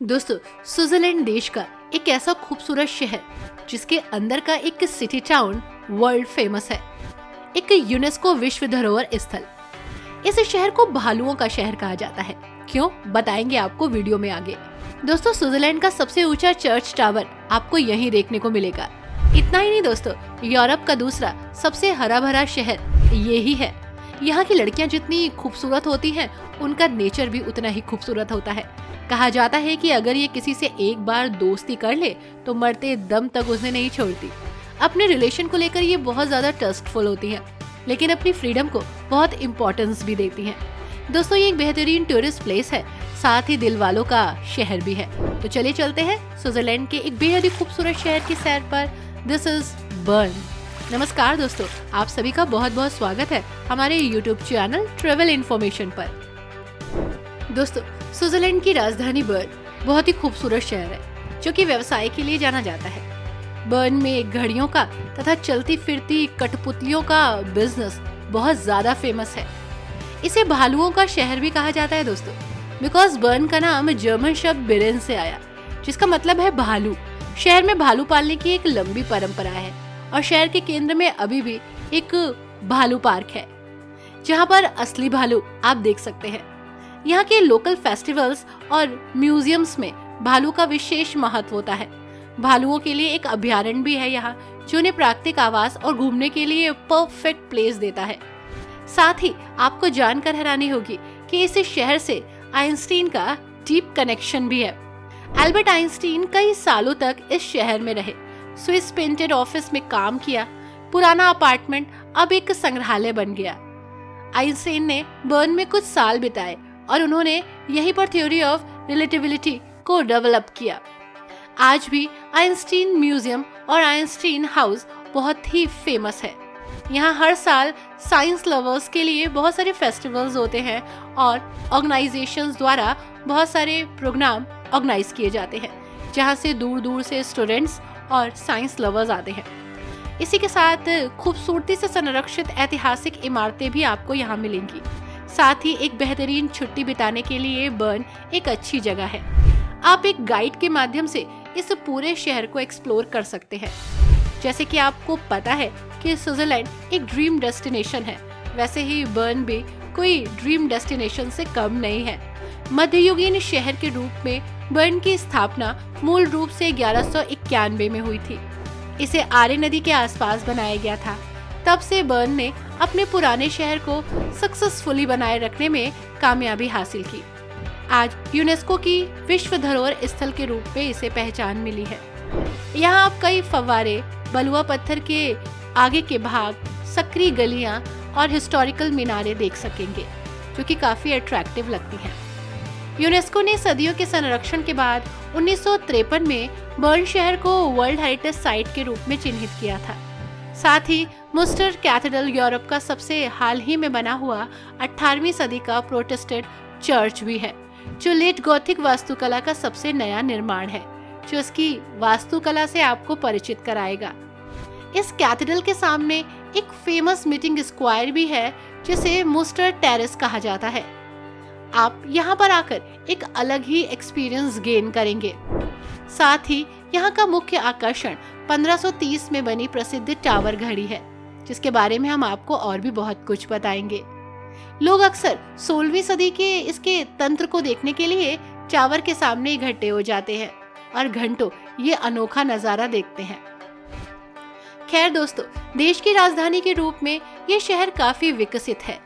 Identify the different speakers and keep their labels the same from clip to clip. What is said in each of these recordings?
Speaker 1: दोस्तों, स्विट्जरलैंड देश का एक ऐसा खूबसूरत शहर जिसके अंदर का एक सिटी टाउन वर्ल्ड फेमस है, एक यूनेस्को विश्व धरोहर स्थल। इस शहर को भालुओं का शहर कहा जाता है। क्यों, बताएंगे आपको वीडियो में आगे। दोस्तों, स्विट्जरलैंड का सबसे ऊंचा चर्च टावर आपको यहीं देखने को मिलेगा। इतना ही नहीं दोस्तों, यूरोप का दूसरा सबसे हरा भरा शहर यही है। यहाँ की लड़कियाँ जितनी खूबसूरत होती हैं, उनका नेचर भी उतना ही खूबसूरत होता है। कहा जाता है कि अगर ये किसी से एक बार दोस्ती कर ले तो मरते दम तक उसे नहीं छोड़ती। अपने रिलेशन को लेकर ये बहुत ज्यादा ट्रस्टफुल होती हैं, लेकिन अपनी फ्रीडम को बहुत इम्पोर्टेंस भी देती हैं। दोस्तों, ये एक बेहतरीन टूरिस्ट प्लेस है, साथ ही दिल वालों का शहर भी है। तो चलिए चलते हैं स्विट्जरलैंड के एक बेहद ही खूबसूरत शहर की सैर पर। This is burn. नमस्कार दोस्तों, आप सभी का बहुत बहुत स्वागत है हमारे यूट्यूब चैनल ट्रेवल इन्फॉर्मेशन पर। दोस्तों, स्विट्जरलैंड की राजधानी बर्न बहुत ही खूबसूरत शहर है, जो कि व्यवसाय के लिए जाना जाता है। बर्न में घड़ियों का तथा चलती फिरती कठपुतलियों का बिजनेस बहुत ज्यादा फेमस है। इसे भालुओं का शहर भी कहा जाता है दोस्तों, बिकॉज बर्न का नाम जर्मन शब्द बिरेन से आया, जिसका मतलब है भालू। शहर में भालू पालने की एक लंबी परंपरा है और शहर के केंद्र में अभी भी एक भालू पार्क है, जहाँ पर असली भालू आप देख सकते हैं। यहाँ के लोकल फेस्टिवल्स और म्यूजियम्स में भालू का विशेष महत्व होता है। भालुओं के लिए एक अभयारण्य भी है यहाँ, जो उन्हें प्राकृतिक आवास और घूमने के लिए परफेक्ट प्लेस देता है। साथ ही आपको जानकर हैरानी होगी कि इस शहर से आइंस्टीन का डीप कनेक्शन भी है। एल्बर्ट आइंस्टीन कई सालों तक इस शहर में रहे, स्विस पेंटेड ऑफिस में काम किया। पुराना अपार्टमेंट अब एक संग्रहालय बन गया। आइंस्टीन ने बर्न में कुछ साल बिताए और उन्होंने यहीं पर थ्योरी ऑफ रिलेटिविटी को डेवलप किया। आज भी आइंस्टीन म्यूजियम और आइंस्टीन हाउस बहुत ही फेमस है। यहाँ हर साल साइंस लवर्स के लिए बहुत सारे फेस्टिवल्स होते हैं और ऑर्गेनाइजेशंस द्वारा बहुत सारे प्रोग्राम ऑर्गेनाइज किए जाते हैं, जहाँ से दूर दूर से स्टूडेंट्स और साइंस लवर्स आते हैं। इसी के साथ खूबसूरती से संरक्षित ऐतिहासिक इमारतें भी आपको यहाँ मिलेंगी। साथ ही एक बेहतरीन छुट्टी बिताने के लिए बर्न एक अच्छी जगह है। आप एक गाइड के माध्यम से इस पूरे शहर को एक्सप्लोर कर सकते हैं। जैसे कि आपको पता है कि स्विट्जरलैंड एक ड्रीम डेस्टिनेशन है, वैसे ही बर्न भी कोई ड्रीम डेस्टिनेशन से कम नहीं है। मध्ययुगीन शहर के रूप में बर्न की स्थापना मूल रूप से 1191 में हुई थी। इसे आरे नदी के आसपास बनाया गया था। तब से बर्न ने अपने पुराने शहर को सक्सेसफुली बनाए रखने में कामयाबी हासिल की। आज यूनेस्को की विश्व धरोहर स्थल के रूप में इसे पहचान मिली है। यहाँ आप कई फव्वारे, बलुआ पत्थर के आगे के भाग, सकरी गलियाँ और हिस्टोरिकल मीनारें देख सकेंगे, जो कि काफी अट्रैक्टिव लगती हैं। यूनेस्को ने सदियों के संरक्षण के बाद 1953 में बर्न शहर को वर्ल्ड हेरिटेज साइट के रूप में चिन्हित किया था। साथ ही मुस्टर कैथेड्रल यूरोप का सबसे हाल ही में बना हुआ 18वीं सदी का प्रोटेस्टेंट चर्च भी है, जो लेट गॉथिक वास्तुकला का सबसे नया निर्माण है, जो इसकी वास्तुकला से आपको परिचित कराएगा। इस कैथेड्रल के सामने एक फेमस मीटिंग स्क्वायर भी है, जिसे मुस्टर टेरेस कहा जाता है। आप यहाँ पर आकर एक अलग ही एक्सपीरियंस गेन करेंगे। साथ ही यहाँ का मुख्य आकर्षण 1530 में बनी प्रसिद्ध टावर घड़ी है, जिसके बारे में हम आपको और भी बहुत कुछ बताएंगे। लोग अक्सर 16वीं सदी के इसके तंत्र को देखने के लिए टावर के सामने इकट्ठे हो जाते हैं और घंटों ये अनोखा नजारा देखते हैं। खैर दोस्तों, देश की राजधानी के रूप में ये शहर काफी विकसित है।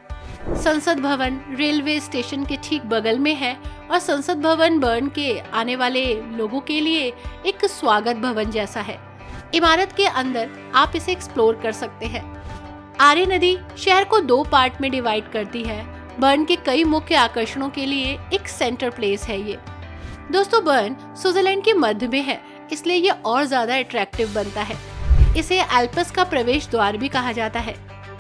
Speaker 1: संसद भवन रेलवे स्टेशन के ठीक बगल में है और संसद भवन बर्न के आने वाले लोगों के लिए एक स्वागत भवन जैसा है। इमारत के अंदर आप इसे एक्सप्लोर कर सकते हैं। आरे नदी शहर को 2 पार्ट में डिवाइड करती है। बर्न के कई मुख्य आकर्षणों के लिए एक सेंटर प्लेस है ये। दोस्तों, बर्न स्विट्जरलैंड के मध्य में है, इसलिए ये और ज्यादा अट्रैक्टिव बनता है। इसे एल्प्स का प्रवेश द्वार भी कहा जाता है।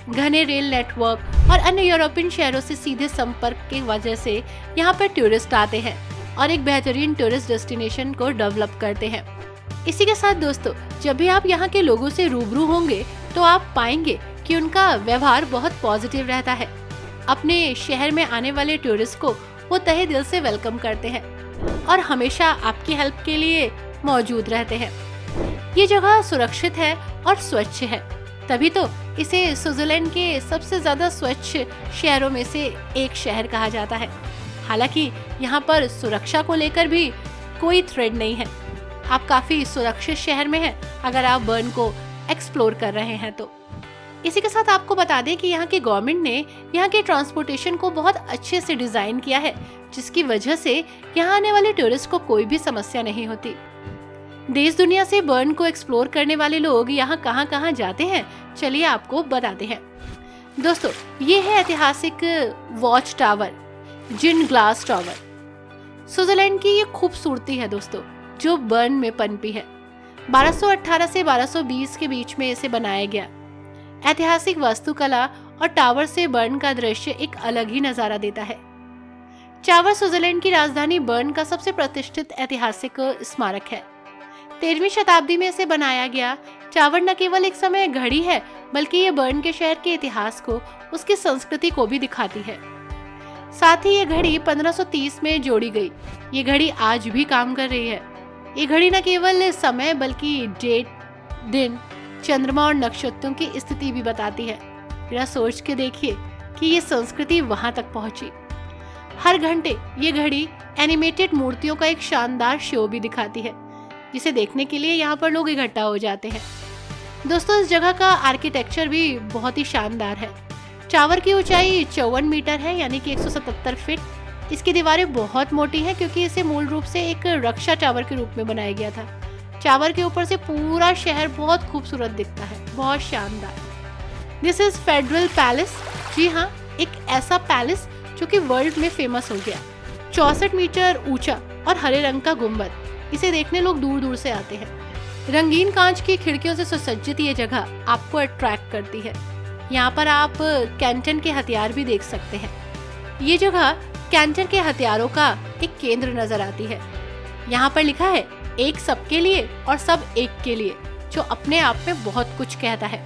Speaker 1: घने रेल नेटवर्क और अन्य यूरोपियन शहरों से सीधे संपर्क की वजह से यहाँ पर टूरिस्ट आते हैं और एक बेहतरीन टूरिस्ट डेस्टिनेशन को डेवलप करते हैं। इसी के साथ दोस्तों, जब भी आप यहाँ के लोगों से रूबरू होंगे तो आप पाएंगे कि उनका व्यवहार बहुत पॉजिटिव रहता है। अपने शहर में आने वाले टूरिस्ट को वो तहे दिल से वेलकम करते हैं। और हमेशा आपकी हेल्प के लिए मौजूद रहते हैं। ये जगह सुरक्षित है और स्वच्छ है, तभी तो इसे स्विट्जरलैंड के सबसे ज्यादा स्वच्छ शहरों में से एक शहर कहा जाता है। हालांकि यहाँ पर सुरक्षा को लेकर भी कोई थ्रेड नहीं है। आप काफी सुरक्षित शहर में हैं अगर आप बर्न को एक्सप्लोर कर रहे हैं तो। इसी के साथ आपको बता दें कि यहाँ की गवर्नमेंट ने यहाँ के ट्रांसपोर्टेशन को बहुत अच्छे से डिजाइन किया है, जिसकी वजह से यहाँ आने वाले टूरिस्ट को कोई भी समस्या नहीं होती। देश दुनिया से बर्न को एक्सप्लोर करने वाले लोग यहाँ कहाँ कहाँ जाते हैं, चलिए आपको बताते हैं। दोस्तों, ये है ऐतिहासिक वॉच टावर, जिन ग्लास टावर। स्विट्जरलैंड की ये खूबसूरती है दोस्तों, जो बर्न में पनपी है। 1218 से 1220 के बीच में इसे बनाया गया। ऐतिहासिक वास्तुकला और टावर से बर्न का दृश्य एक अलग ही नजारा देता है। टावर स्विट्जरलैंड की राजधानी बर्न का सबसे प्रतिष्ठित ऐतिहासिक स्मारक है। 13वीं शताब्दी में इसे बनाया गया। टावर न केवल एक समय घड़ी है, बल्कि ये बर्न के शहर के इतिहास को, उसकी संस्कृति को भी दिखाती है। साथ ही ये घड़ी 1530 में जोड़ी गई। ये घड़ी आज भी काम कर रही है। ये घड़ी न केवल समय बल्कि डेट, दिन, चंद्रमा और नक्षत्रों की स्थिति भी बताती है। जरा सोच के देखिए कि ये संस्कृति वहां तक पहुंची। हर घंटे ये घड़ी एनिमेटेड मूर्तियों का एक शानदार शो भी दिखाती है, जिसे देखने के लिए यहाँ पर लोग इकट्ठा हो जाते हैं। दोस्तों, इस जगह का आर्किटेक्चर भी बहुत ही शानदार है। टावर की ऊंचाई 54 मीटर है, यानी कि 177 फीट। इसकी दीवारें बहुत मोटी हैं क्योंकि इसे मूल रूप से एक रक्षा टावर के रूप में बनाया गया था। टावर के ऊपर से पूरा शहर बहुत खूबसूरत दिखता है, बहुत शानदार। This is federal palace. जी हाँ, एक ऐसा पैलेस जो कि वर्ल्ड में फेमस हो गया। 64 मीटर ऊंचा और हरे रंग का गुंबद, इसे देखने लोग दूर दूर से आते हैं। रंगीन कांच की खिड़कियों से सुसज्जित ये जगह आपको अट्रैक्ट करती है। यहाँ पर आप कैंटन के हथियार भी देख सकते हैं। ये जगह कैंटन के हथियारों का एक केंद्र नजर आती है। यहाँ पर लिखा है, एक सबके लिए और सब एक के लिए, जो अपने आप में बहुत कुछ कहता है।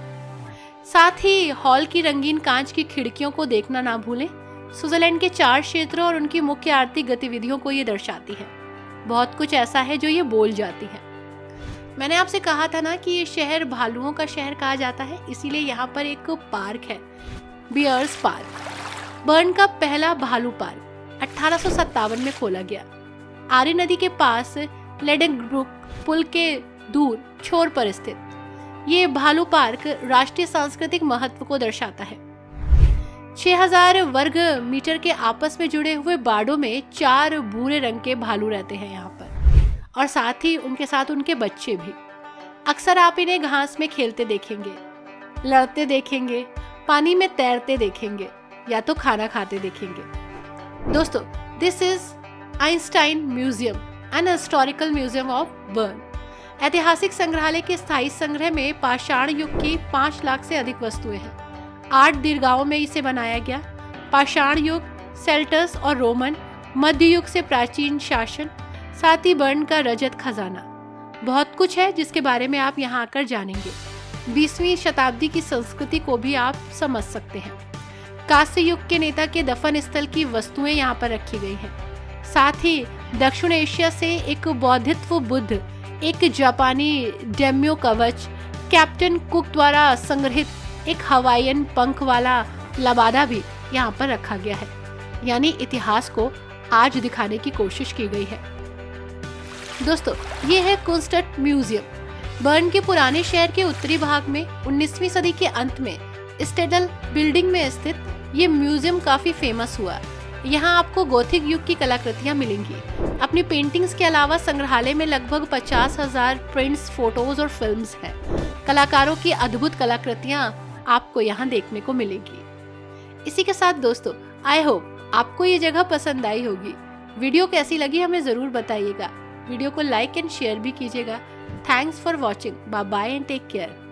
Speaker 1: साथ ही हॉल की रंगीन कांच की खिड़कियों को देखना ना भूलें। स्विट्जरलैंड के 4 क्षेत्रों और उनकी मुख्य आर्थिक गतिविधियों को ये दर्शाती है। बहुत कुछ ऐसा है जो ये बोल जाती है। मैंने आपसे कहा था ना कि ये शहर भालुओं का शहर कहा जाता है, इसीलिए यहाँ पर एक पार्क है, बियर्स पार्क। बर्न का पहला भालू पार्क 1857 में खोला गया। आरी नदी के पास लेडेनब्रुक पुल के दूर छोर पर स्थित ये भालू पार्क राष्ट्रीय सांस्कृतिक महत्व को दर्शाता है। 6000 वर्ग मीटर के आपस में जुड़े हुए बाड़ों में 4 भूरे रंग के भालू रहते हैं यहाँ पर, और साथ ही उनके साथ उनके बच्चे भी। अक्सर आप इन्हें घास में खेलते देखेंगे, लड़ते देखेंगे, पानी में तैरते देखेंगे या तो खाना खाते देखेंगे। दोस्तों, this is Einstein museum and historical museum of burn. ऐतिहासिक संग्रहालय के स्थायी संग्रह में पाषाण युग की 5 लाख से अधिक वस्तुएं हैं। 8 दीर्घाओं में इसे बनाया गया। पाषाण युग, सेल्टस और रोमन, मध्य युग से प्राचीन शासन, साथ ही बर्न का रजत खजाना। बहुत कुछ है जिसके बारे में आप यहाँ आकर जानेंगे। 20वीं शताब्दी की संस्कृति को भी आप समझ सकते हैं। कांस्य युग के नेता के दफन स्थल की वस्तुएं यहाँ पर रखी गई हैं। साथ ही दक्षिण एशिया से एक बौद्धित्व बुद्ध, एक जापानी डेम्यो कवच, कैप्टन कुक द्वारा संग्रहित एक हवाईयन पंख वाला लबादा भी यहाँ पर रखा गया है। यानी इतिहास को आज दिखाने की कोशिश की गई है। दोस्तों, ये है कुंस्टट म्यूजियम। बर्न के पुराने शहर के उत्तरी भाग में 19वीं सदी के अंत में स्टेडल बिल्डिंग में स्थित ये म्यूजियम काफी फेमस हुआ। यहाँ आपको गोथिक युग की कलाकृतियाँ मिलेंगी। अपनी पेंटिंग्स के अलावा संग्रहालय में लगभग 50,000 प्रिंट्स, फोटोज और फिल्म्स हैं। कलाकारों की अद्भुत कलाकृतियाँ आपको यहाँ देखने को मिलेगी। इसी के साथ दोस्तों, आई होप आपको ये जगह पसंद आई होगी। वीडियो कैसी लगी हमें जरूर बताइएगा। वीडियो को लाइक एंड शेयर भी कीजिएगा। Thanks for watching. Bye bye and take care.